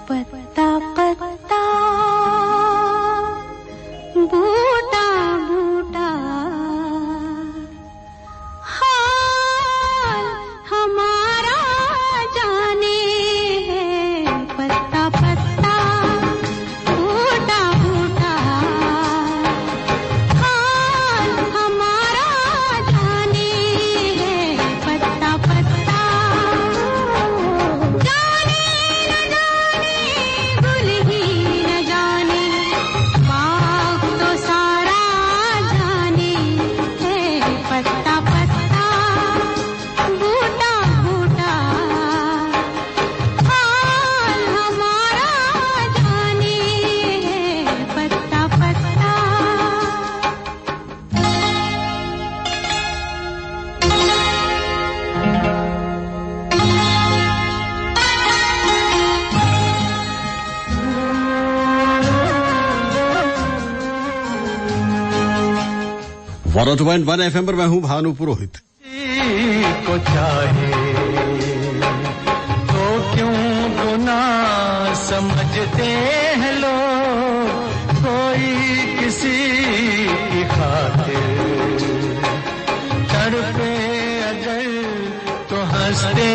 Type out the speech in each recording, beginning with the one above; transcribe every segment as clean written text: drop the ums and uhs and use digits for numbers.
पत्ता पत्ता बूटा बूटा हाल हमारा जाने है। पत्ता पत्ता बूटा बूटा हाल हमारा जाने है। पत्ता पत्ता जाने न जाने भूल ही न जाने बाग तो सारा जाने है। पत्ता पत्ता बूटा बूटा हाल हमारा जाने है। पत्ता पत्ता वन FM पर मैं हूँ भानु पुरोहित। को चाहे तो क्यों गुनाह समझते हैं लोग, कोई किसी की खातिर तड़पे अगर तो हंसते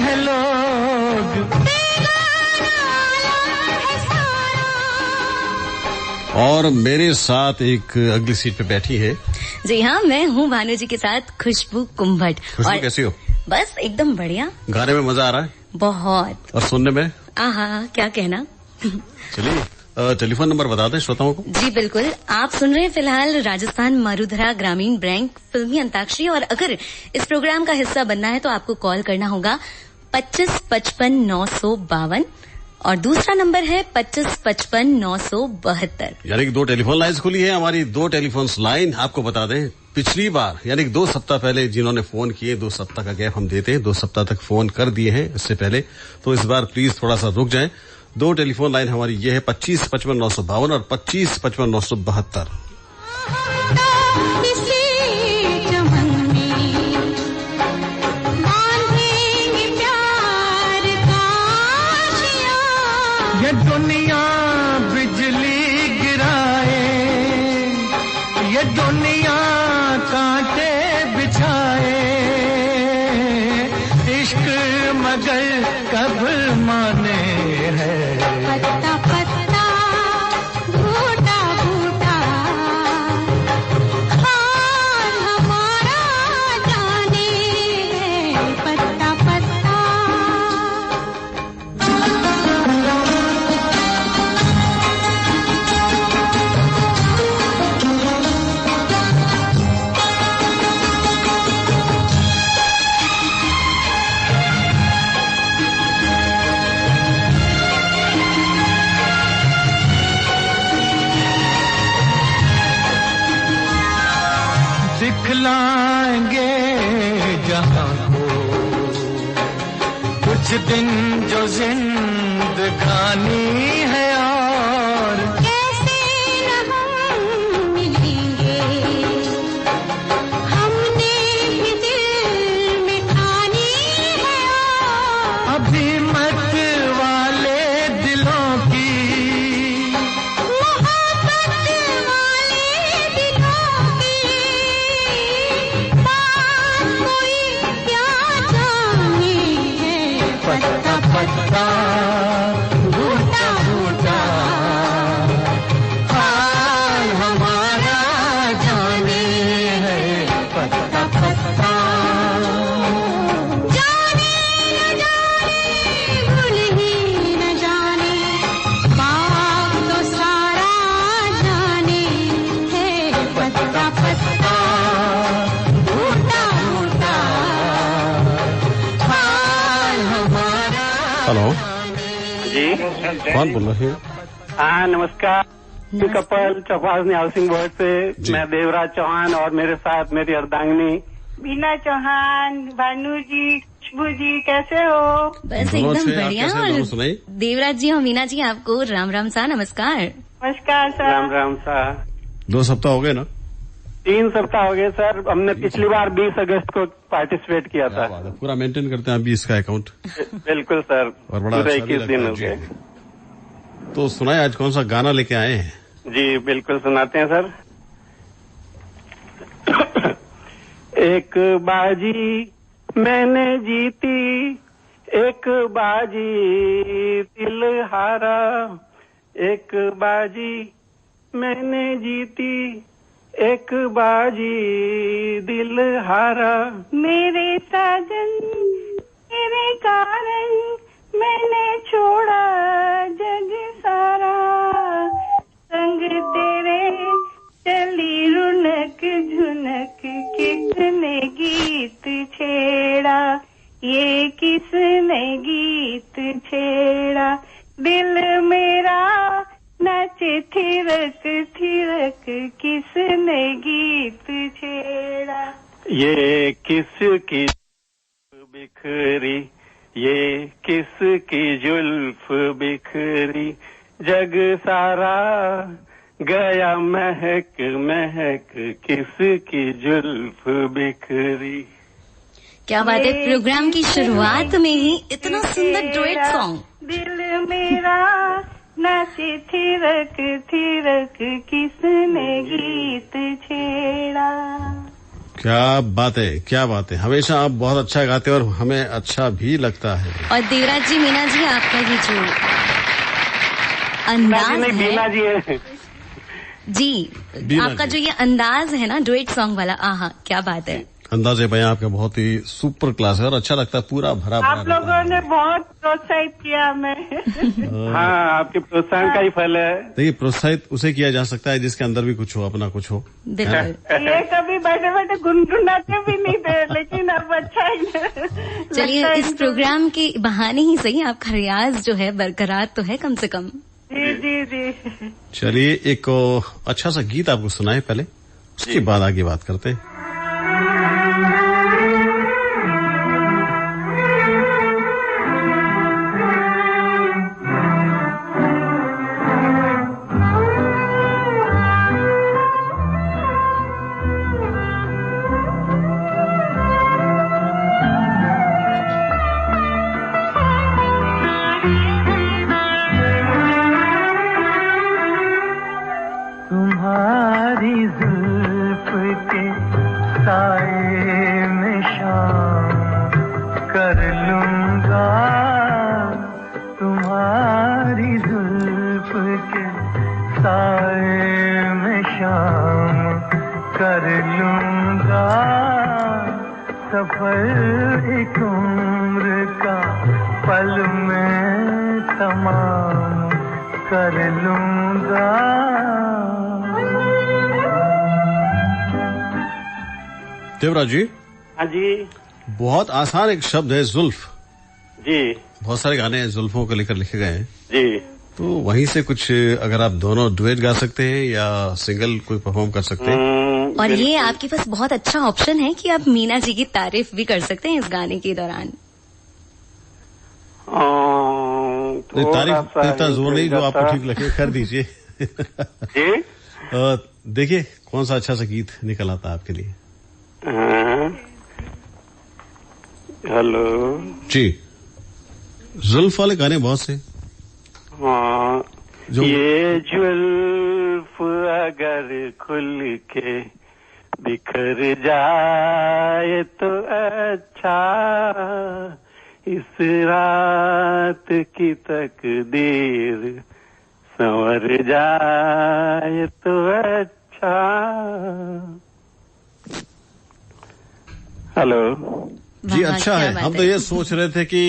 हैं लोग। और मेरे साथ एक अगली सीट पे बैठी है। जी हाँ, मैं हूँ भानु जी के साथ खुशबू कुंभट। खुशबू कैसी हो? बस एकदम बढ़िया। गाने में मजा आ रहा है बहुत। और सुनने में? आहा, क्या कहना। चलिए टेलीफोन नंबर बता दें श्रोताओं को। जी बिल्कुल, आप सुन रहे हैं फिलहाल राजस्थान मरुधरा ग्रामीण बैंक फिल्मी अंताक्षरी, और अगर इस प्रोग्राम का हिस्सा बनना है तो आपको कॉल करना होगा 2555 952 और दूसरा नंबर है 2555 972। यानी कि 2 टेलीफोन लाइन्स खुली है हमारी। 2 टेलीफोन लाइन आपको बता दें, पिछली बार यानी कि 2 सप्ताह पहले जिन्होंने फोन किए, 2 सप्ताह का गैप हम देते हैं, 2 सप्ताह तक फोन कर दिए हैं इससे पहले, तो इस बार प्लीज थोड़ा सा रुक जाएं। 2 टेलीफोन लाइन हमारी ये है 2555 952 और 2555 972। ये दुनिया बिजली गिराए, ये दुनिया कांटे बिछाए, इश्क मगर कब माने है। पत्ता पत्ता बूटा बूटा हाल हमारा जाने है। पत्ता पत्ता दिखलाएंगे जहां को कुछ दिन जो जिंदगानी है, और कैसे न हम मिलेंगे, हमने भी दिल में ठानी है। अभी मत वाले दिलों की मोहब्बत वाले दिलों की बात कोई क्या जाने है। पत्ता पत्ता बूटा बूटा हाल हमारा जाने है। पत्ता पत्ता जाने न जाने भूल ही न जाने बाग तो सारा जाने है। पत्ता पत्ता बूटा बूटा हाल हमारा। हेलो जी कौन बोल रहे हैं? हाँ नमस्कार, कपल चौपाल हाउसिंग बोर्ड से मैं देवराज चौहान और मेरे साथ मेरी अर्धांगिनी बीना चौहान। भानु जी, खुशबू जी, कैसे हो? बस दोनों एकदम अच्छे, आप बढ़िया। कैसे हैं? दोनों सुनाइए। देवराज जी और मीना जी आपको राम राम सा नमस्कार। नमस्कार सर। राम राम सा। 2 सप्ताह हो गए ना? 3 सप्ताह हो गए सर। हमने पिछली बार 20 अगस्त को पार्टिसिपेट किया था। पूरा मेंटेन करते हैं 20 का अकाउंट। बिल्कुल सर, और बड़ा पूरे अच्छा भी 21 दिन लगता हो है गए। तो सुनाए आज कौन सा गाना लेके आए हैं? जी बिल्कुल सुनाते हैं सर। एक बाजी मैंने जीती, एक बाजी दिल हारा, एक बाजी मैंने जीती, एक बाजी दिल हारा। मेरे साजन तेरे कारण मैंने छोड़ा जग सारा, संग तेरे चली रुनक झुनक, किसने गीत छेड़ा, ये किसने गीत छेड़ा, दिल मेरा नाचे थिरक थिरक, किसने गीत छेड़ा। ये किसकी बिखरी, ये किसकी जुल्फ बिखरी, जग सारा गया महक महक, किसकी जुल्फ बिखरी। क्या बात है, प्रोग्राम की शुरुआत में ही इतना सुंदर डुएट सॉन्ग। दिल मेरा नाचे थिरक थिरक, किसने गीत छेड़ा। क्या बात है, क्या बात है। हमेशा आप बहुत अच्छा गाते हैं और हमें अच्छा भी लगता है। और देवराज जी, मीना जी, आपका ये जो अंदाज है बीना जी है जी, आपका जो ये अंदाज है ना डुएट सॉन्ग वाला, आहा क्या बात है। अंदाज़े बयां आपका बहुत ही सुपर क्लास है और अच्छा लगता है, पूरा भरा भरा। आप लोगों ने बहुत प्रोत्साहित किया हमें। हाँ, आपके प्रोत्साहन का ही फल है। देखिए, प्रोत्साहित उसे किया जा सकता है जिसके अंदर भी कुछ हो, अपना कुछ हो। बिल्कुल। ये कभी बैठे बैठे गुनगुनाते भी नहीं थे, लेकिन अब अच्छा ही चलिए, इस प्रोग्राम के बहाने ही सही आपका रियाज जो है बरकरार तो है कम से कम। जी जी जी। चलिए, एक अच्छा सा गीत आपको सुनाए पहले, उसके बाद आगे बात करते हैं। तुम्हारी जुल्फ के साए में शाम कर लूंगा, तुम्हारी जुल्फ के साए में शाम कर लूंगा, सफर एक उम्र का पल में तमाम कर लूंगा। देवराज जी। हाँ जी। बहुत आसान एक शब्द है जुल्फ। जी। बहुत सारे गाने जुल्फों को लेकर लिखे गए हैं। जी। तो वहीं से कुछ अगर आप दोनों डुएट गा सकते हैं या सिंगल कोई परफॉर्म कर सकते हैं। और ये आपके पास बहुत अच्छा ऑप्शन है कि आप मीना जी की तारीफ भी कर सकते हैं इस गाने के दौरान। तारीफ इतना जोर नहीं, जो आपको ठीक लगे कर दीजिए। जी। देखिए कौन सा अच्छा सा गीत निकल आता है आपके लिए। हेलो जी। जुल्फ वाले गाने बहुत से। हाँ, जो ये जुल्फ अगर खुल के बिखर जाए तो अच्छा, इस रात की तकदीर संवर जाए तो अच्छा। हेलो जी, अच्छा है। हम तो ये सोच रहे थे कि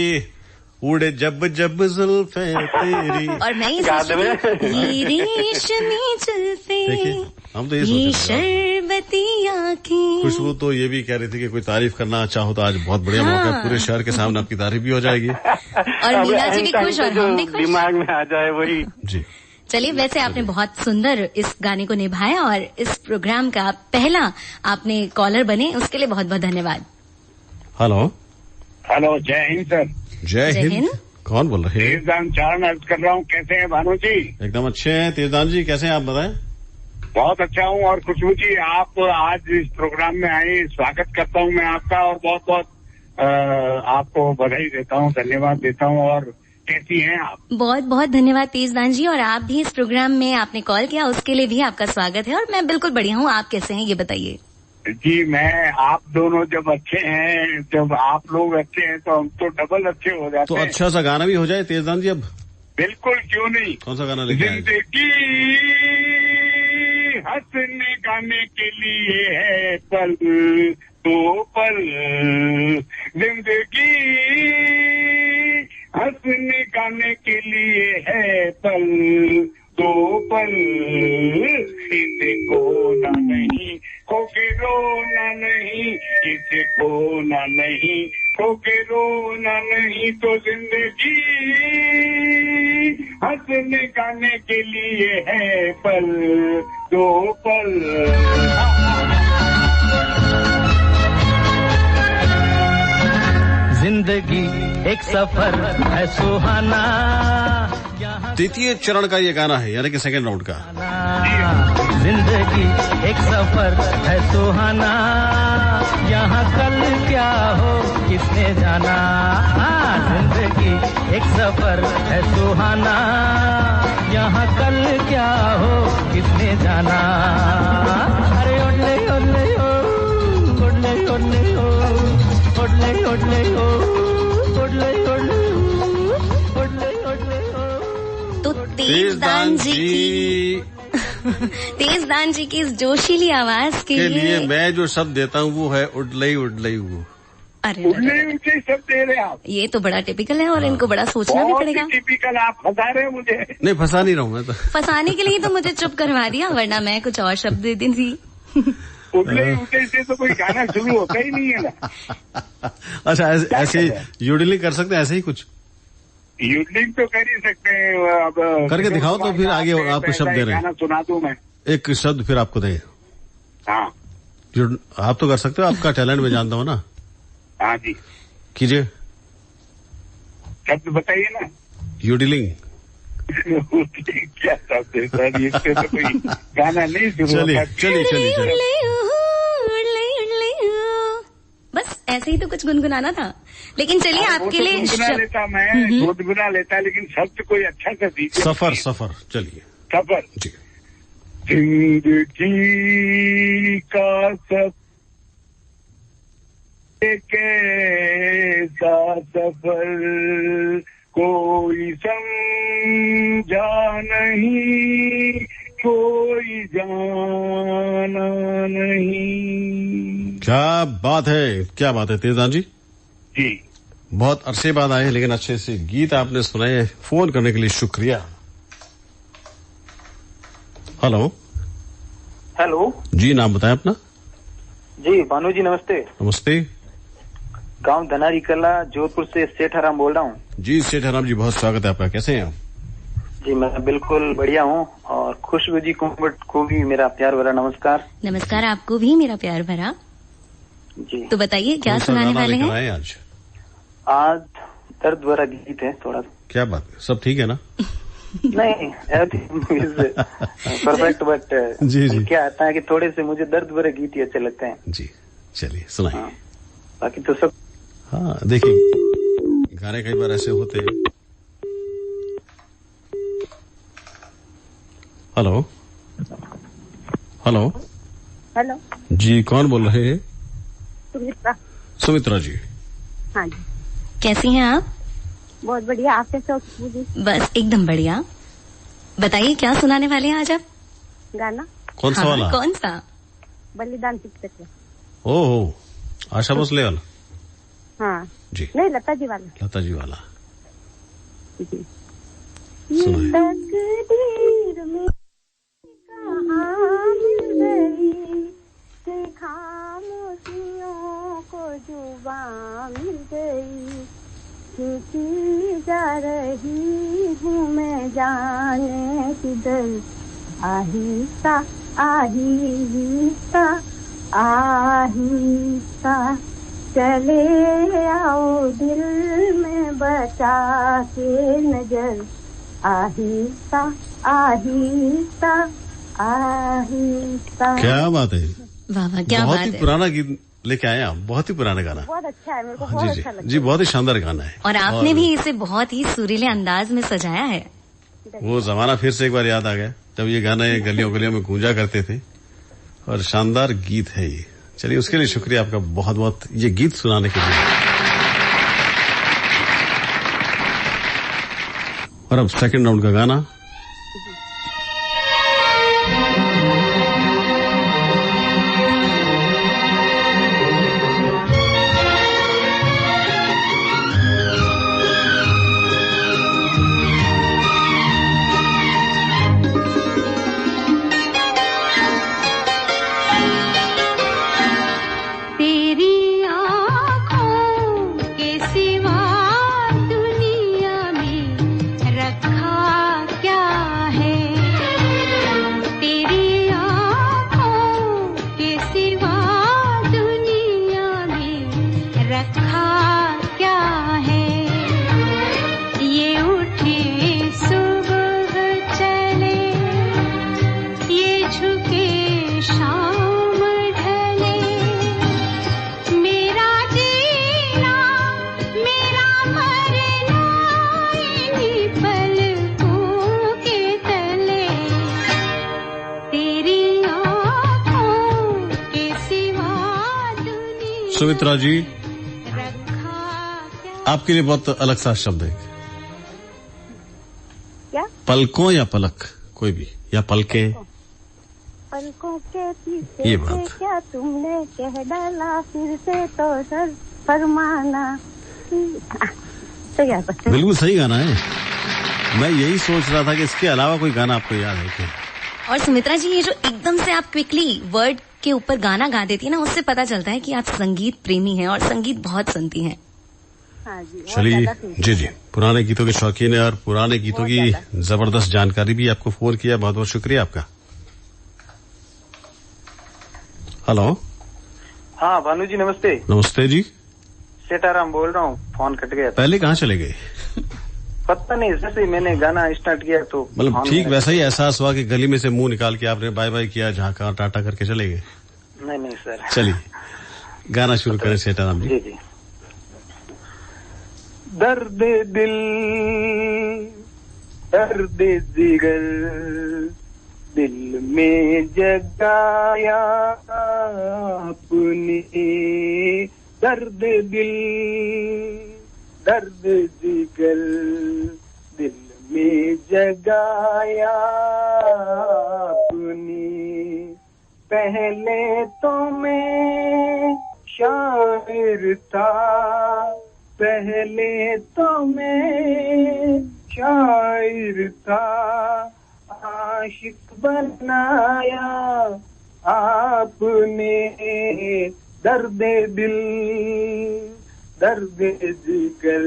उड़े जब जब जुल्फे तेरी, और मैं ये सोच रही ये रेशमी जुल्फे, हम तो ये शरबती आँखें। खुशबू तो ये भी कह रही थी कि कोई तारीफ करना चाहो तो आज बहुत बढ़िया मौका है, पूरे शहर के सामने आपकी तारीफ भी हो जाएगी और मीना जी भी खुश और हम भी खुश। दिमाग में आ जाए वही। जी। चलिए, वैसे आपने बहुत सुंदर इस गाने को निभाया और इस प्रोग्राम का पहला आपने कॉलर बने, उसके लिए बहुत बहुत धन्यवाद। हेलो। हेलो, जय हिंद सर। जय हिंद। कौन बोल रहे हैं? तीरदान चारण अर्ज कर रहा हूँ। कैसे हैं भानु जी? एकदम अच्छे हैं। तीरदान जी कैसे हैं आप बताएं? बहुत अच्छा हूँ। और खुशबू जी, आप आज इस प्रोग्राम में आए, स्वागत करता हूँ मैं आपका और बहुत बहुत आपको बधाई देता हूँ, धन्यवाद देता हूँ। और कैसी हैं आप? बहुत बहुत धन्यवाद तेजदान जी, और आप भी इस प्रोग्राम में आपने कॉल किया उसके लिए भी आपका स्वागत है। और मैं बिल्कुल बढ़िया हूँ, आप कैसे हैं ये बताइए? जी मैं, आप दोनों जब अच्छे हैं, जब आप लोग अच्छे हैं तो हम तो डबल अच्छे हो जाते तो हैं। अच्छा सा गाना भी हो जाए तेजदान जी अब। बिल्कुल, क्यों नहीं। कौन सा गाना लेके आए? जिंदगी हंसने गाने के लिए है पल दो पल, जिंदगी हंसने गाने के लिए है पल दो पल, इसे खोना नहीं खोके रोना नहीं, इसे खोना नहीं खोके रोना नहीं, तो जिंदगी हंसने गाने के लिए है पल दो पल। जिंदगी एक सफर है सुहाना, द्वितीय चरण का ये गाना है, यानी कि सेकंड राउंड का। जिंदगी एक सफर है सुहाना, यहाँ कल क्या हो किसने जाना। जिंदगी एक सफर है सुहाना, यहाँ कल क्या हो किसने जाना। अरे ओडले ओडले ओ, ओडले ओडले ओ, ओडले ओडले ओ, ओडले ओडले ओ, ओडले ओडले ओ। तो तेजदान जी की तेजदान जी की इस जोशीली आवाज के लिए मैं जो शब्द देता हूँ वो है उडलई उडलई वो। अरे उनके शब्द दे रहे हैं आप। ये तो बड़ा टिपिकल है और इनको बड़ा सोचना भी पड़ेगा। टिपिकल, आप फंसा रहे हैं मुझे। नहीं, फंसा नहीं रहा हूँ मैं तो। फंसाने के लिए तो मुझे चुप करवा दिया, वरना मैं कुछ और शब्द दे दी थी। उडले उडले से तो कोई गाना शुरू होता ही नहीं है ना। अच्छा, ऐसे यूडलिंग कर सकते हैं, ऐसे ही कुछ यूडलिंग तो कर ही सकते हैं। अब करके दिखाओ तो फिर आगे आपको शब्द दे रहे हैं। गाना सुना दूं मैं एक शब्द फिर आपको दे। हाँ, आप तो कर सकते हो, आपका टैलेंट मैं जानता हूँ ना। हाँ जी, कीजिए, शब्द बताइए ना। यूडलिंग। क्या शब्द है सर, इससे तो कोई गाना नहीं शुरू होता। चलिए बस ऐसे ही तो कुछ गुनगुनाना था, लेकिन चलिए आपके लिए गुनगुना लेता मैं, गुनगुना लेता, लेकिन शब्द कोई अच्छा सा दीजिए। सफर, चलिए सफर जी। जिंदगी का सब कैसा सफर कोई समझा नहीं, कोई जाना नहीं। क्या बात है तेजदान जी। जी बहुत अरसे बाद आए, लेकिन अच्छे से गीत आपने सुनाए। फोन करने के लिए शुक्रिया। हेलो जी, नाम बताएं अपना। जी भानु जी, नमस्ते। नमस्ते। गांव धनारी कला, जोधपुर से सेठाराम बोल रहा हूँ। जी सेठाराम जी, बहुत स्वागत है आपका। कैसे हैं आप? जी मैं बिल्कुल बढ़िया हूँ, और खुशबू जी को भी मेरा प्यार भरा नमस्कार। नमस्कार, आपको भी मेरा प्यार भरा। जी तो बताइए क्या सुनाने वाले हैं आज? दर्द भरा गीत है थोड़ा। क्या बात है, सब ठीक है ना? नहीं, परफेक्ट, बट जी क्या आता है कि थोड़े से मुझे दर्द भरे गीत ही अच्छे लगते हैं। जी चलिए सुनाइए। हाँ, बाकी तो सब। हाँ देखिए, गाने कई बार ऐसे होते हैं। हेलो जी, कौन बोल रहे हैं? सुमित्रा जी। हाँ जी, कैसी हैं आप? बहुत बढ़िया। आप कैसे हो जी? बस एकदम बढ़िया। बताइए क्या सुनाने वाले हैं आज आप? गाना कौन सा वाला? कौन सा? बलिदान पिक्चर का। ओह, आशा भोसले वाला? हाँ जी, नहीं, लता जी वाला। लता जी वाला जी। सुनाइए। तकदीर में कहाँ मिल गई कि खामोशियों को जुबान मिल गई, खींची जा रही हूँ मैं जाने किधर, आहिस्ता आहिस्ता आहिस्ता चले आओ दिल में बचा के नजर, आहिस्ता आहिस्ता आहिस्ता। क्या बात है, वाह वाह, क्या बहुत बात ही है। पुराना गीत लेके आए आप, बहुत ही पुराना गाना। बहुत अच्छा है, मेरे को बहुत अच्छा लगता है। जी, बहुत ही शानदार गाना है। और आपने भी इसे बहुत ही सुरीले अंदाज में सजाया है। वो जमाना फिर से एक बार याद आ गया जब ये गाने गलियों गलियों में गूंजा करते थे, और शानदार गीत है ये। चलिए, उसके लिए शुक्रिया आपका बहुत बहुत, ये गीत सुनाने के लिए। और अब सेकंड राउंड का गाना। तेरी आँखों के सिवा दुनिया में रखा क्या है। तेरी आँखों के सिवा दुनिया में रखा क्या है। ये उठे सुबह चले, ये झुके शाम ढले। मेरा जीना मेरा मरना इन्हीं पलकों के तले। तेरी आँखों के सिवा दुनिया सुमित्रा जी, रखा क्या। आपके लिए बहुत अलग सा शब्द है। क्या? पलकों या पलक, कोई भी, या पलकें। पलकों के पीछे ये से बात। क्या तुमने कह डाला, फिर से तो सर फरमाना। तो क्या पता। बिल्कुल सही गाना है। मैं यही सोच रहा था कि इसके अलावा कोई गाना आपको याद है क्या? और सुमित्रा जी, ये जो एकदम से आप क्विकली वर्ड के ऊपर गाना गा देती है ना, उससे पता चलता है कि आप संगीत प्रेमी हैं और संगीत बहुत सुनती हैं। हाँ जी, बहुत चलिए, ज्यादा सुनती जी जी, पुराने गीतों के शौकीन है और पुराने गीतों की जबरदस्त जानकारी भी आपको फोन किया, बहुत बहुत शुक्रिया आपका। हेलो। हाँ भानु जी नमस्ते। नमस्ते जी। सेठाराम बोल रहा हूँ, फोन कट गया था। पहले कहाँ चले गए? पता नहीं, जैसे ही मैंने गाना स्टार्ट किया तो मतलब फोन ठीक मेरा- वैसा ही एहसास हुआ कि गली में से मुंह निकाल के आपने बाय बाय किया, झांका टाटा करके चले गए? नहीं नहीं सर। चलिए, गाना शुरू करें सेठाराम जी जी। जी। दर्द दिल दर्द जिगर दिल में जगाया आपने। दर्द दिल दर्द जिगर दिल में जगाया आपने। पहले तो मैं शायर था, पहले तो मैं शायर था। आशिक बनाया आपने। दर्द दिल दर्द जिगर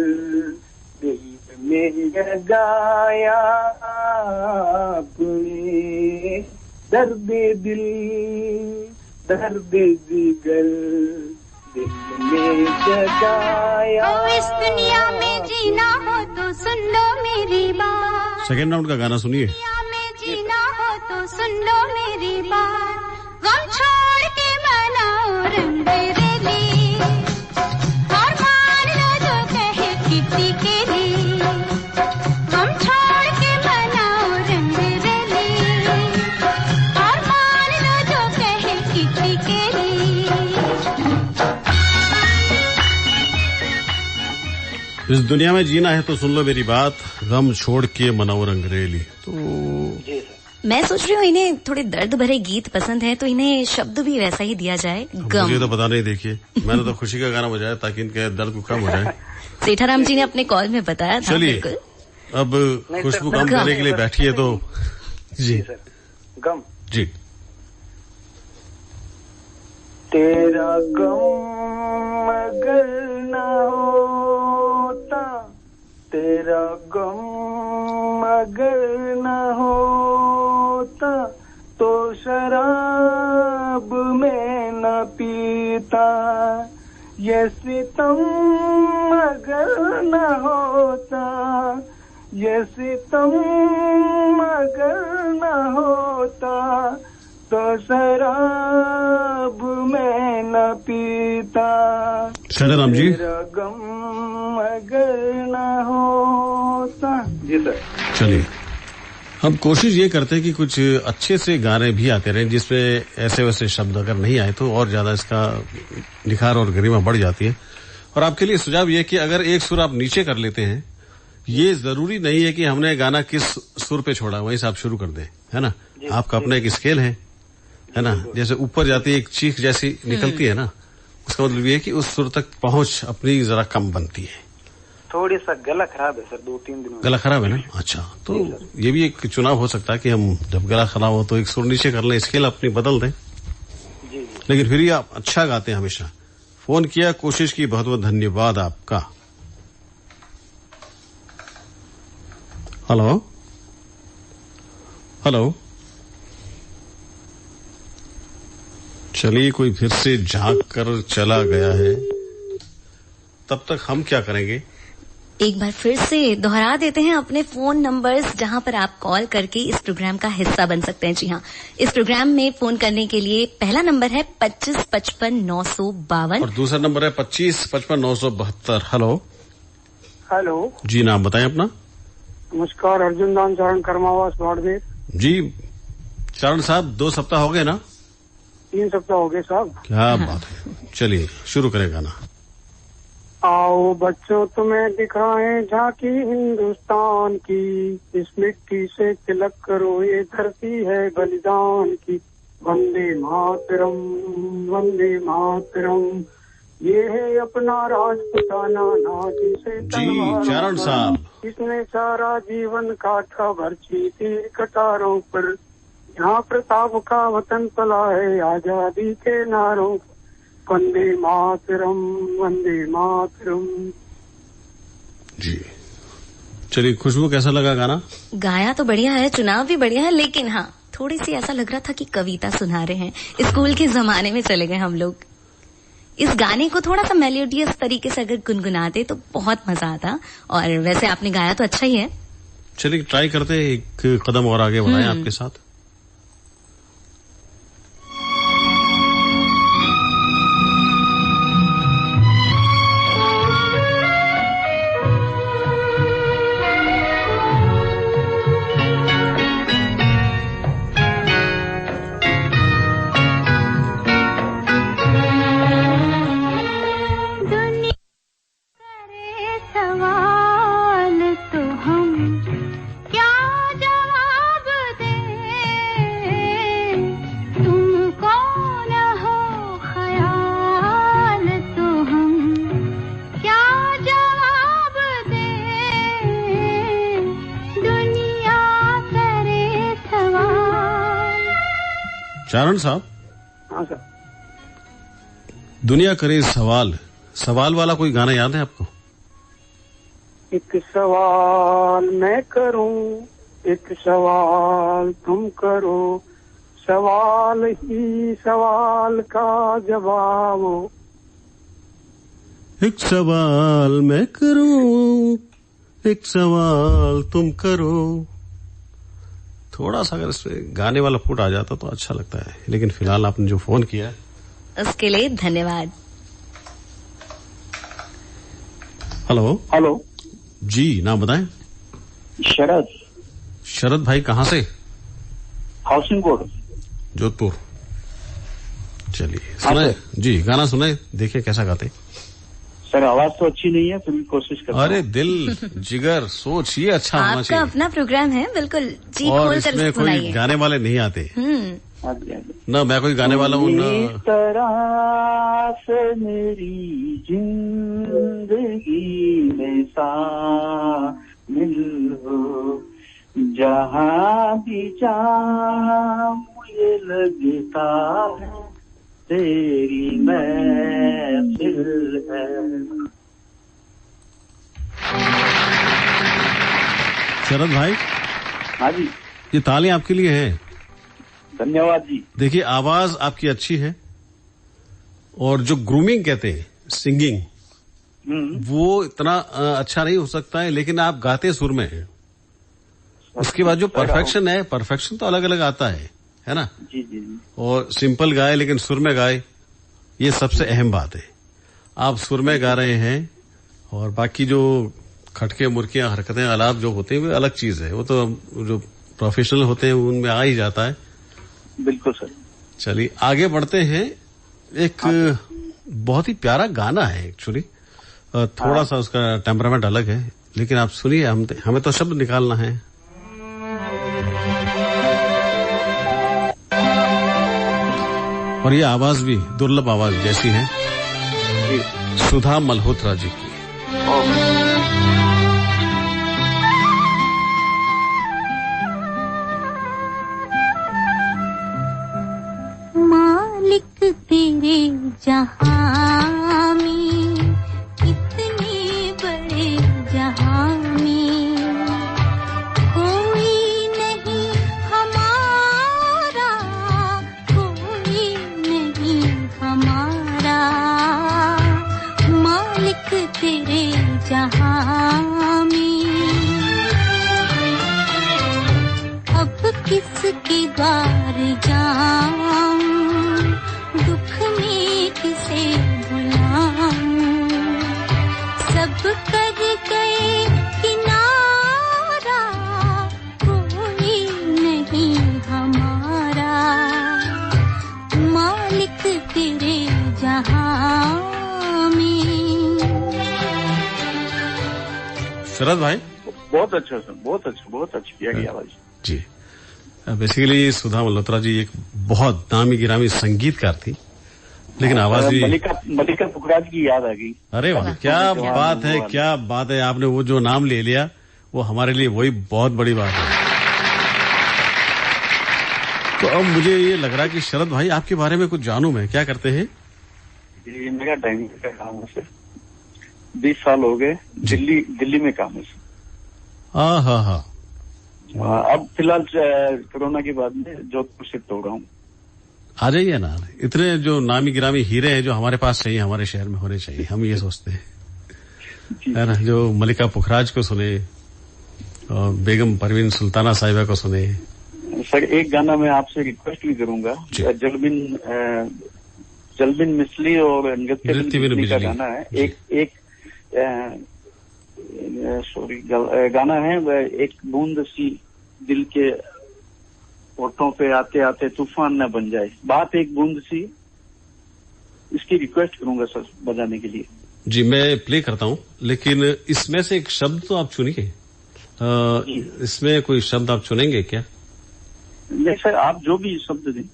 दिल में जगाया आपने। दर्द दिल दर्द जिगर दिल में जगाया। ओ इस दुनिया में जीना हो तो सुन लो मेरी बात। सेकेंड राउंड का गाना सुनिए। दुनिया में जीना हो तो सुन लो मेरी बात। गम छोड़ के मनाओ रंग रेली, और मान लो जो कहे किसी के लिए। गम छोड़ के मनाओ रंग रेली, और मान लो जो कहे किसी के लिए। इस दुनिया में जीना है तो सुन लो मेरी बात, गम छोड़ के मनाओ रंगरेली। तो जी सर। मैं सोच रही हूँ इन्हें थोड़े दर्द भरे गीत पसंद है, तो इन्हें शब्द भी वैसा ही दिया जाए, गम। मुझे तो पता नहीं, देखिए मैंने तो खुशी का गाना बजाया ताकि इनके दर्द को कम हो जाए। सेठाराम जी ने अपने कॉल में बताया था। चलिए, बिल्कुल। अब नहीं खुशबू सर, कम गम। देने के लिए बैठिए तो। जी सर। गम। जी। तेरा गम अगर न होता, तेरा गम अगर न होता, तो शराब में न पीता। ये सितम अगर न होता, ये सितम अगर न होता, तो शराब मैं न पीता, शाहजहां जी, तेरा गम अगर न होता। जी सर। चलिए, हम कोशिश ये करते हैं कि कुछ अच्छे से गाने भी आते रहे जिसमें ऐसे वैसे शब्द अगर नहीं आए तो और ज्यादा इसका निखार और गरिमा बढ़ जाती है। और आपके लिए सुझाव ये कि अगर एक सुर आप नीचे कर लेते हैं, ये जरूरी नहीं है कि हमने गाना किस सुर पे छोड़ा वहीं से आप शुरू कर दें, है ना। आपका अपना एक स्केल है ना। जैसे ऊपर जाती है एक चीख जैसी निकलती है ना, उसका मतलब ये है कि उस सुर तक पहुंच अपनी जरा कम बनती है। थोड़ी सा गला खराब है सर, 2-3 दिन गला खराब है ना। अच्छा, तो ये भी एक चुनाव हो सकता है कि हम जब गला खराब हो तो एक सुर नीचे कर लें, स्केल अपनी बदल दें। जी। लेकिन फिर भी आप अच्छा गाते हैं हमेशा। फोन किया, कोशिश की, बहुत बहुत धन्यवाद आपका। हेलो हेलो, चलिए कोई फिर से झांक कर चला गया है, तब तक हम क्या करेंगे, एक बार फिर से दोहरा देते हैं अपने फोन नंबर्स जहां पर आप कॉल करके इस प्रोग्राम का हिस्सा बन सकते हैं। जी हाँ, इस प्रोग्राम में फोन करने के लिए पहला नंबर है 2555-952 और दूसरा नंबर है 2555-972। हेलो हेलो जी, नाम बताएं अपना। नमस्कार, अर्जुन दान चरण कर्मावास बाड़मेर। जी चरण साहब, 2 सप्ताह हो गए ना? 3 सप्ताह हो गए साहब। क्या बात है, चलिए शुरू करें गाना। आओ बच्चों तुम्हें दिखाएं झांकी हिंदुस्तान की, इस मिट्टी से तिलक करो ये धरती है बलिदान की। वंदे मातरम वंदे मातरम, ये है अपना राजपुताना नाजी से जी चरण साहब, इसने सारा जीवन काटा भर्ची तीर कटारों पर, यहाँ प्रताप का वतन पला है आजादी के नारों। वंदे मातरम वंदे मातरम। जी चलिए, खुशबू कैसा लगा गाना? गाया तो बढ़िया है, चुनाव भी बढ़िया है, लेकिन हाँ थोड़ी सी ऐसा लग रहा था कि कविता सुना रहे हैं। स्कूल के जमाने में चले गए हम लोग। इस गाने को थोड़ा सा मेलोडियस तरीके से अगर गुनगुनाते तो बहुत मजा आता। और वैसे आपने गाया तो अच्छा ही है। चलिए ट्राई करते हैं, एक कदम और आगे बढ़ाएं आपके साथ। चरण साहब। हाँ सर। दुनिया करे सवाल, सवाल वाला कोई गाना याद है आपको? एक सवाल मैं करूं, एक सवाल तुम करो, सवाल ही सवाल का जवाब। एक सवाल मैं करूं, एक सवाल तुम करो। थोड़ा सा अगर इसमें गाने वाला फूट आ जाता तो अच्छा लगता है, लेकिन फिलहाल आपने जो फोन किया उसके लिए धन्यवाद। हेलो हेलो जी, नाम बताएं। शरद। शरद भाई, कहाँ से? Housing board, Jodhpur. चलिए सुनाए जी, गाना सुनाए, देखिए कैसा गाते। सर आवाज तो अच्छी नहीं है, फिर भी कोशिश करता हूं। अरे दिल जिगर सोच ये अच्छा होना चाहिए। आपका अपना प्रोग्राम है, बिल्कुल जी खोल कर इसमें कोई गाने वाले नहीं आते ना, मैं कोई गाने वाला हूँ ना। इस तरह से मेरी जिंदगी में शामिल हो, जहाँ भी जाऊं ये लगता है तेरी महफिल है। शरद भाई। हाँ जी। ये तालियां आपके लिए है। धन्यवाद जी। देखिए आवाज आपकी अच्छी है, और जो ग्रूमिंग कहते हैं सिंगिंग, वो इतना अच्छा नहीं हो सकता है, लेकिन आप गाते सुर में हैं। उसके बाद जो परफेक्शन है, परफेक्शन तो अलग अलग आता है, है ना? जी जी जी। और सिंपल गाए लेकिन सुर में गाए, ये सबसे अहम बात है। आप सुर में गा रहे हैं और बाकी जो खटके मुर्कियां हरकतें आलाप जो होते हैं वो अलग चीज है, वो तो जो प्रोफेशनल होते हैं उनमें आ ही जाता है। बिल्कुल सर। चलिए आगे बढ़ते हैं। एक बहुत ही प्यारा गाना है एक्चुअली, थोड़ा सा उसका टेम्परामेंट अलग है, लेकिन आप सुनिए, हमें तो शब्द निकालना है। और ये आवाज भी दुर्लभ आवाज जैसी है, सुधा मल्होत्रा जी की। मालिक तेरे जहां में, इतने बड़े जहां में कोई नहीं हमारा, कोई नहीं हमारा। मालिक तेरे जहां में अब किसके द्वार जाऊं, दुख में किसे बुलाऊं। सब कर गए किनारा, कोई नहीं हमारा। मालिक तेरे जहां में। शरद भाई बहुत अच्छा सर, बहुत अच्छी प्यारी आवाज जी। बेसिकली सुधा मल्होत्रा जी एक बहुत नामी गिरामी संगीतकार थी, लेकिन आवाज भी मलिका पुखराज की याद आ गई। अरे वाह, क्या बात है, क्या बात है। आपने वो जो नाम ले लिया वो हमारे लिए वही बहुत बड़ी बात है। तो अब मुझे ये लग रहा है कि शरद भाई आपके बारे में कुछ जानूं मैं, क्या करते हैं? ये मेरा ड्राइविंग का काम है सर, 20 साल हो गए। दिल्ली में काम है सर। हाँ। अब फिलहाल कोरोना के बाद में जोधपुर शिफ्ट हो रहा हूँ। आ जाइए ना, इतने जो नामी गिरामी हीरे हैं जो हमारे पास चाहिए, हमारे शहर में होने चाहिए, हम ये सोचते हैं, है ना? जो मलिका पुखराज को सुने और बेगम परवीन सुल्ताना साहिबा को सुने। सर एक गाना मैं आपसे रिक्वेस्ट भी करूंगा, जलबिन मिसली और नृत्य बिन का गाना है। एक गाना है, एक बूंद सी दिल के होठों पे आते आते तूफान न बन जाए, बात एक बूंद सी। इसकी रिक्वेस्ट करूंगा सर बजाने के लिए। जी मैं प्ले करता हूँ, लेकिन इसमें से एक शब्द तो आप चुनिए। इसमें कोई शब्द आप चुनेंगे क्या? नहीं सर, आप जो भी शब्द दें।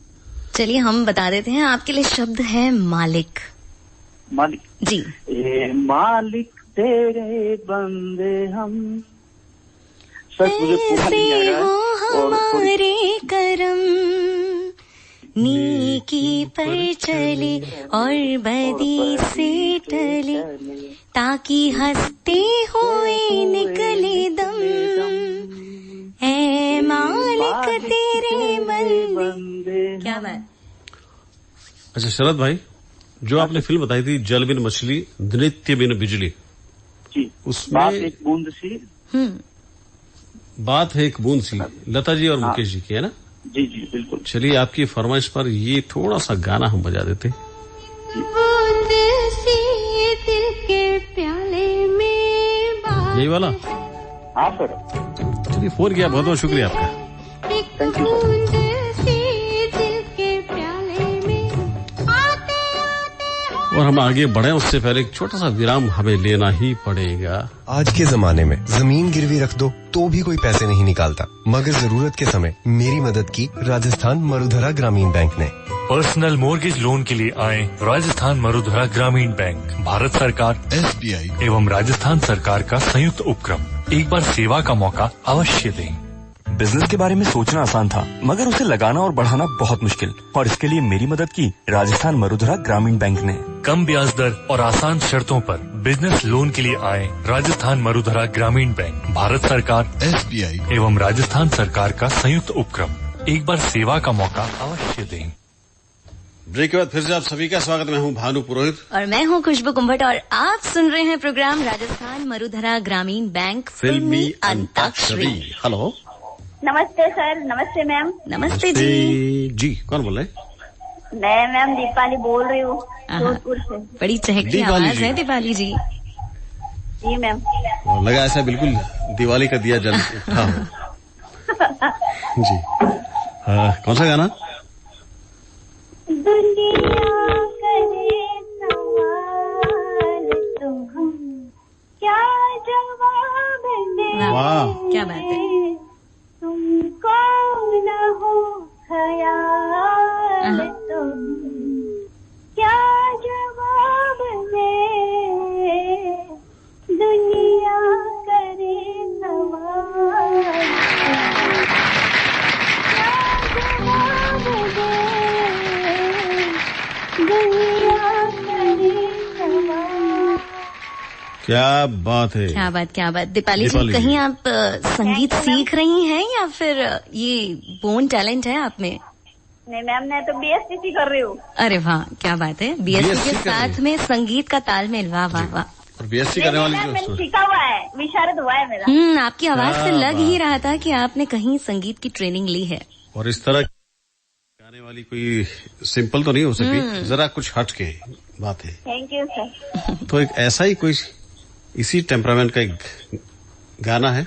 चलिए हम बता देते हैं, आपके लिए शब्द है मालिक। मालिक जी। मालिक तेरे बंदे हम। सर मुझे पूरा नहीं आ रहा है। हमारे करम नेकी पर चले और बदी से टले, ताकि हंसते हुए निकले दम। ऐ मालिक तेरे बंदे। क्या बात। अच्छा शरद भाई, जो आपने फिल्म बताई थी जल बिन मछली नृत्य बिन बिजली, जी, उसमें बात एक बूंद सी। बात है एक बूंद सी, लता जी और मुकेश जी की, है ना? जी जी बिल्कुल। चलिए आपकी फरमाइश पर ये थोड़ा सा गाना हम बजा देते। बूंद सी दिल के प्याले में, यही वाला? हाँ सर। चलिए फोन किया, बहुत बहुत शुक्रिया आपका। Thank you sir. और हम आगे बढ़े उससे पहले एक छोटा सा विराम हमें लेना ही पड़ेगा। आज के जमाने में जमीन गिरवी रख दो तो भी कोई पैसे नहीं निकालता, मगर जरूरत के समय मेरी मदद की राजस्थान मरुधरा ग्रामीण बैंक ने। पर्सनल मोर्गेज लोन के लिए आए राजस्थान मरुधरा ग्रामीण बैंक, भारत सरकार, SBI एवं राजस्थान सरकार का संयुक्त उपक्रम। एक बार सेवा का मौका अवश्य दें। बिजनेस के बारे में सोचना आसान था, मगर उसे लगाना और बढ़ाना बहुत मुश्किल, और इसके लिए मेरी मदद की राजस्थान मरुधरा ग्रामीण बैंक ने। कम ब्याज दर और आसान शर्तों पर बिजनेस लोन के लिए आए राजस्थान मरुधरा ग्रामीण बैंक, भारत सरकार, SBI एवं राजस्थान सरकार का संयुक्त उपक्रम। एक बार सेवा का मौका अवश्य दें। ब्रेक के बाद फिर से आप सभी का स्वागत। मैं हूं भानु पुरोहित और मैं हूं खुशबू कुंभट, और आप सुन रहे हैं प्रोग्राम राजस्थान मरुधरा ग्रामीण बैंक फिल्मी अंताक्षरी। हेलो नमस्ते सर, नमस्ते मैम। नमस्ते जी। जी कौन बोल रहे हैं? मैं मैम दीपाली बोल रही हूँ जोधपुर से। बड़ी चहकती आवाज है दीपाली जी। जी मैम। लगा ऐसा बिल्कुल दिवाली का दिया जल उठा हो। जी कौन सा गाना? दुनिया करे सवाल तो हम क्या जवाब दें। वाह क्या बात है। तुमको न हो ख्याल तो क्या जवाब दें। दुनिया करे सवाल क्या बात है। क्या बात क्या बात। दीपाली जी कहीं आप संगीत सीख रही हैं या फिर ये बोर्न टैलेंट है आप में? नहीं मैम, मैं तो बीएससी कर रही हूँ। अरे वाह क्या बात है। बीएससी के साथ में संगीत का तालमेल। वाह वाह वाह। और बीएससी करने वाली मैंने सीखा हुआ है, विशारद हुआ है मेरा। आपकी आवाज से लग ही रहा था कि आपने कहीं संगीत की ट्रेनिंग ली है। और इस तरह गाने वाली कोई सिंपल तो नहीं हो सकती, जरा कुछ हट के बात है। Thank you sir. तो एक ऐसा ही कोई इसी टेम्परामेंट का एक गाना है।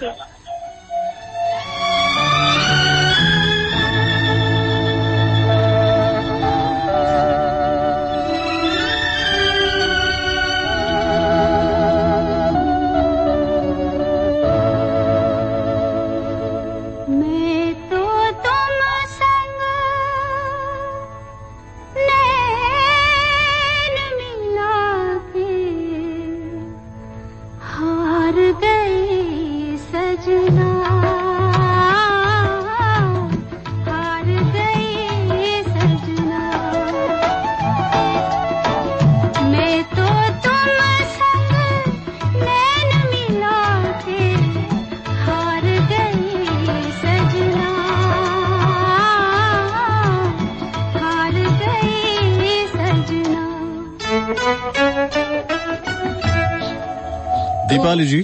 दीपाली जी।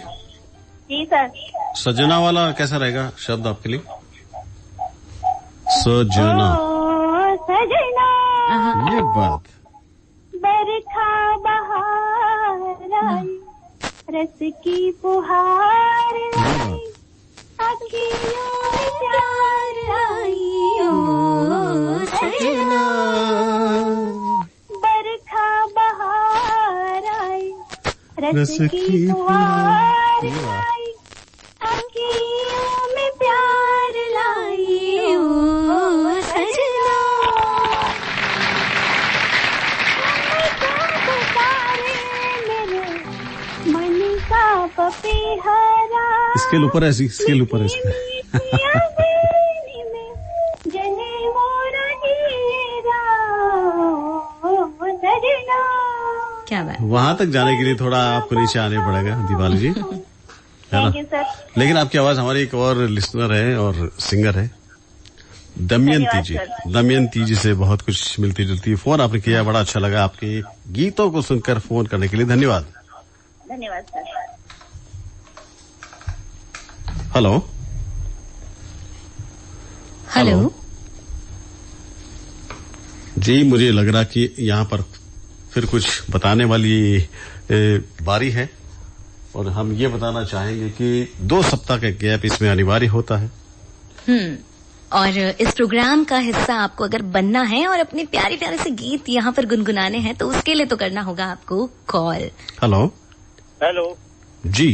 जी सर। सजना वाला कैसा रहेगा शब्द आपके लिए? सजना। सजना ये बात। बरखा बहार आई, रस की फुहार आई, अखियों में प्यार आई। ओ सजना बरखा बहार आई, रस की फुहार लाई, अखियों में प्यार लाई। ओ सजना मेरे मन का पपीहरा। स्केल ऊपर है, स्केल ऊपर है जने मोरा हीरा। ओ सजना। क्या बात। वहां तक जाने के लिए थोड़ा आपको नीचे आने पड़ेगा दीपाली जी, है ना? सर। लेकिन आपकी आवाज हमारी एक और लिसनर है और सिंगर है दमयंती जी। दमयंती जी से बहुत कुछ मिलती जुलती। फोन आपने किया, बड़ा अच्छा लगा आपके गीतों को सुनकर। फोन करने के लिए धन्यवाद। धन्यवाद सर। हेलो हेलो जी, मुझे लग रहा कि यहाँ पर फिर कुछ बताने वाली बारी है और हम ये बताना चाहेंगे कि 2 सप्ताह का गैप इसमें अनिवार्य होता है। और इस प्रोग्राम का हिस्सा आपको अगर बनना है और अपने प्यारे प्यारे से गीत यहाँ पर गुनगुनाने हैं तो उसके लिए तो करना होगा आपको कॉल। हेलो हेलो जी,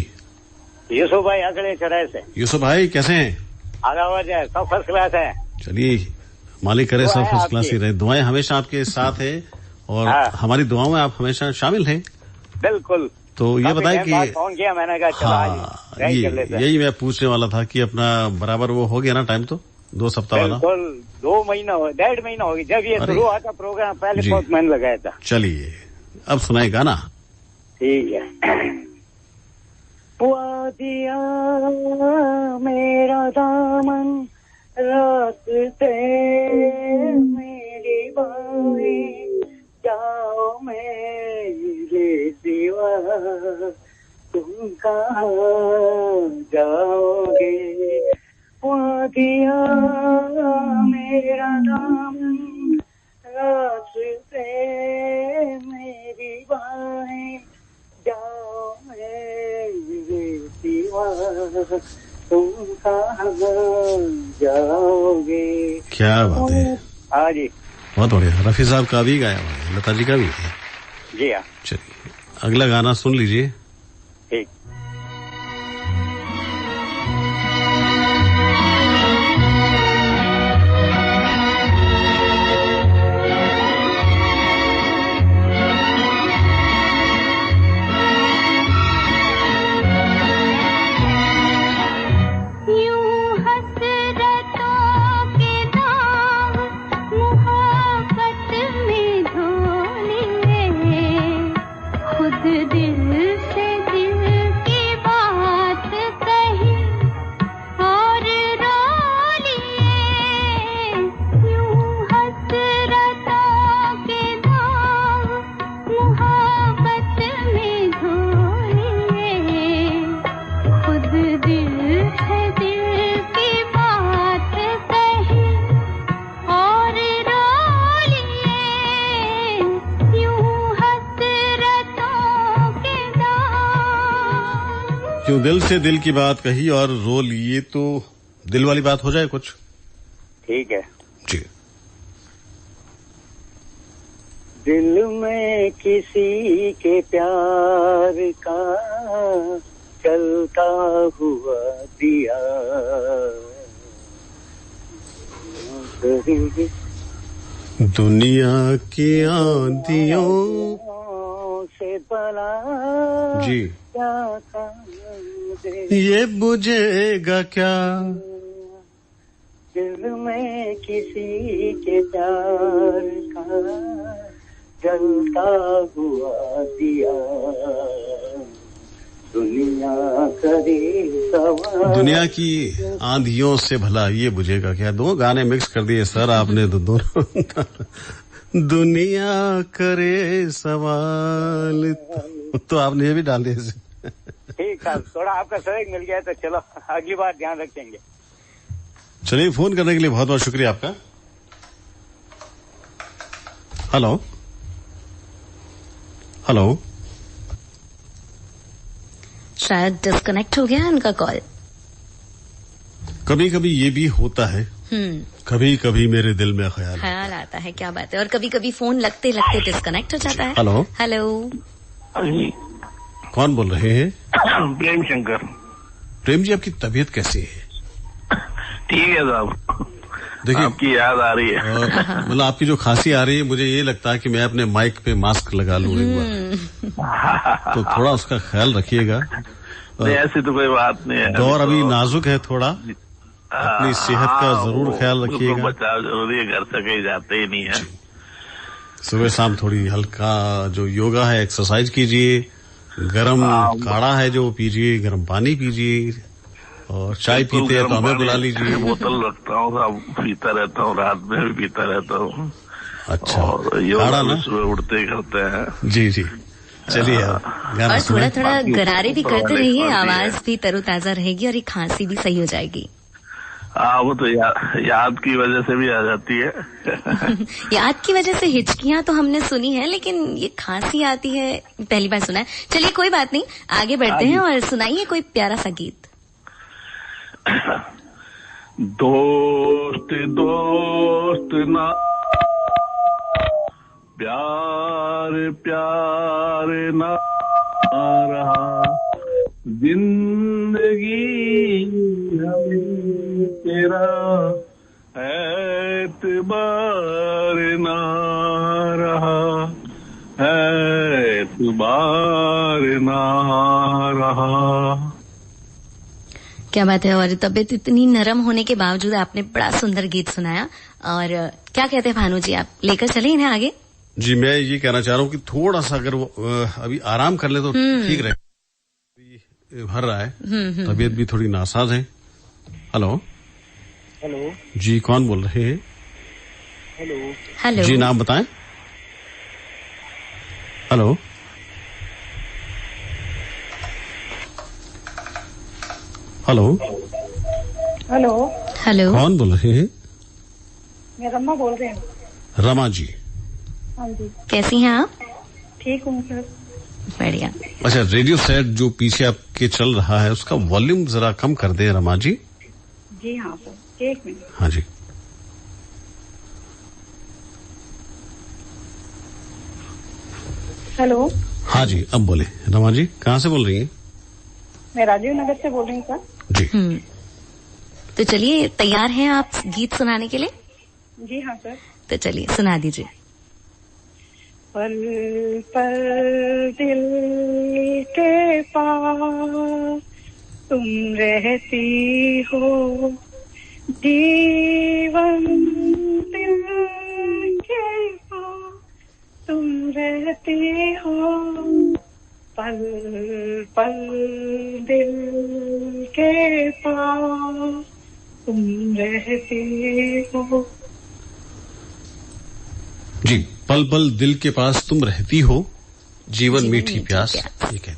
यूसुफ भाई अगले चौराहे से। यूसुफ भाई कैसे हैं? आवाज है, सब फर्स्ट क्लास है। चलिए, मालिक करे सब फर्स्ट क्लास ही रहे। दुआएं हमेशा आपके साथ है और हमारी दुआओं में आप हमेशा शामिल हैं। बिल्कुल। तो ये बताएं कि फोन किया मैंने कहा चलो यही मैं पूछने वाला था कि अपना बराबर वो हो गया ना टाइम, तो 2 सप्ताह वाला। बिल्कुल 2 महीना हो, 1.5 महीना हो गया जब ये शुरू हुआ था प्रोग्राम। पहले बहुत मन लगाया था। चलिए अब सुनाए गाना। ठीक है। दिया मेरा दामन रास्ते मेरी बाहें, जाओ मेरे सिवा तुम कहाँ जाओगे। दिया मेरा नाम, रास्ते मेरी बाहें, जाओ मेरे सिवा तुम कहाँ जाओगे। क्या बात है। हाँ जी, बहुत बढ़िया। रफी साहब का भी गाया हुआ है, लता जी का भी है। जी हाँ। चलिए अगला गाना सुन लीजिए। ठीक। क्यों दिल से दिल की बात कही और रो लिए, तो दिल वाली बात हो जाए कुछ। ठीक है जी। दिल में किसी के प्यार का चलता हुआ दिया, दुनिया की आंधियों से बला जी क्या ये बुझेगा क्या, दिल में किसी के प्यार का जलता हुआ दिया, दुनिया करे सवाल। दुनिया की आंधियों से भला ये बुझेगा क्या। दो गाने मिक्स कर दिए सर आपने, तो दोनों दुनिया करे सवाल, तो आपने ये भी डाल दिया। ठीक है, थोड़ा आपका सहयोग मिल गया तो चलो अगली बार ध्यान रखेंगे। चलिए, फोन करने के लिए बहुत बहुत शुक्रिया आपका। हेलो हेलो, शायद डिस्कनेक्ट हो गया उनका कॉल। कभी कभी ये भी होता है, कभी कभी मेरे दिल में ख्याल आता है। क्या बात है। और कभी कभी फोन लगते लगते डिस्कनेक्ट हो जाता है। हेलो हेलो, कौन बोल रहे हैं? प्रेम शंकर। प्रेम जी, आपकी तबीयत कैसी है? ठीक है साहब, देखिए आपकी याद आ रही है। मतलब आपकी जो खांसी आ रही है, मुझे ये लगता है कि मैं अपने माइक पे मास्क लगा लूं एक बार, तो थोड़ा उसका ख्याल रखिएगा। नहीं, ऐसी तो कोई बात नहीं है। दौर अभी नाजुक है थोड़ा, अपनी सेहत का जरूर ख्याल रखिएगा। बचाव जरूरी है, घर से कहीं जाते ही नहीं है। सुबह शाम थोड़ी हल्का जो योगा है, एक्सरसाइज कीजिए, गरम काढ़ा है जो पीजिए, गरम पानी पीजिए, और चाय पीते हैं तो हमें बुला लीजिए। बोतल रखता हूँ, सब पीता रहता हूँ, रात में भी पीता रहता हूँ। अच्छा, और योगा भी सुबह उठते ही करते हैं। जी जी, चलिए। और थोड़ा थोड़ा गरारे भी करते रहिए, आवाज भी तरोताजा रहेगी और ये खांसी भी सही हो जाएगी। वो तो याद की वजह से भी आ जाती है। याद की वजह से हिचकियां तो हमने सुनी है, लेकिन ये खांसी आती है पहली बार सुना है। चलिए कोई बात नहीं, आगे बढ़ते हैं और सुनाइए कोई प्यारा सा गीत। दोस्त दोस्त ना प्यार प्यार ना रहा, जिंदगी हमें तेरा एतबार ना रहा, एतबार ना रहा। क्या बात है। और तबीयत इतनी नरम होने के बावजूद आपने बड़ा सुंदर गीत सुनाया। और क्या कहते हैं भानु जी, आप लेकर चले इन्हें आगे? जी, मैं ये कहना चाह रहा हूँ कि थोड़ा सा अगर वो अभी आराम कर ले तो ठीक रहे। भर रहा है, तबीयत भी थोड़ी नासाज है। हेलो हेलो जी, कौन बोल रहे हैं? हेलो हेलो जी, नाम बताएं। हेलो हेलो हेलो हेलो, कौन बोल रहे हैं? मैं रमा बोल रही हूँ। रमा जी, हाँ जी, कैसी हैं आप? ठीक हूँ सर। बढ़िया। अच्छा, रेडियो सेट जो पीछे आपके चल रहा है उसका वॉल्यूम जरा कम कर दें रमा जी। जी हाँ सर, एक मिनट। हाँ जी। हेलो। हाँ जी, अब बोले रमा जी, कहाँ से बोल रही हैं? मैं राजीव नगर से बोल रही हूँ सर। जी। तो चलिए, तैयार हैं आप गीत सुनाने के लिए? जी हाँ सर। तो चलिए सुना दीजिए। पल पल दिल के पास तुम रहती हो, जीवन दिल के पास तुम रहती हो, पल पल दिल के पास तुम रहती हो। जी, पल पल दिल के पास तुम रहती हो, जीवन मीठी प्यास। ठीक है।